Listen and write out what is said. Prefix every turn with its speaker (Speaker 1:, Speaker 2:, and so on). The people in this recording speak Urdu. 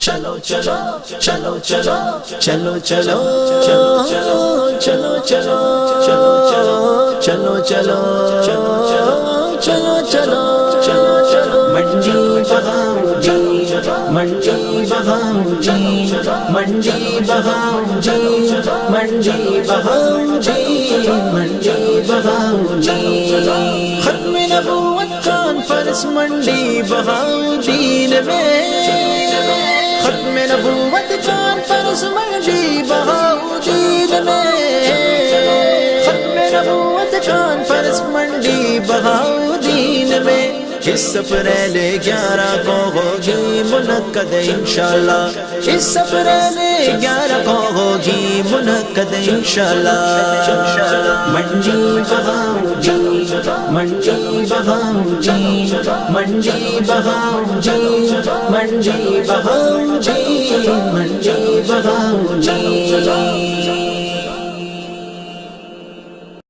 Speaker 1: چلو چلو چلو چلو چلو چلو چلو چلو چلو چلو چلو چلو چلو چلو منڈی بہاؤ جی منڈی بہاؤ جی منڈی بہاؤ جی منڈی بہاؤ جی منڈی بہاؤ جی ختم نبوت کانفرنس منڈی بہاؤ دین میں ختم نبوت کانفرنس منڈی بہاؤ دین میں ختم نبوت کانفرنس منڈی بہاؤ دین میں اس اپریل 11 کو ہوگی منعقد انشاءاللہ اس اپریل 11 کو ہوگی منعقد انشاءاللہ منڈی بہاؤ جی منڈی بہاؤ جی منڈی بہاؤ جی منڈی بہاؤ جی منڈی بہاؤ جی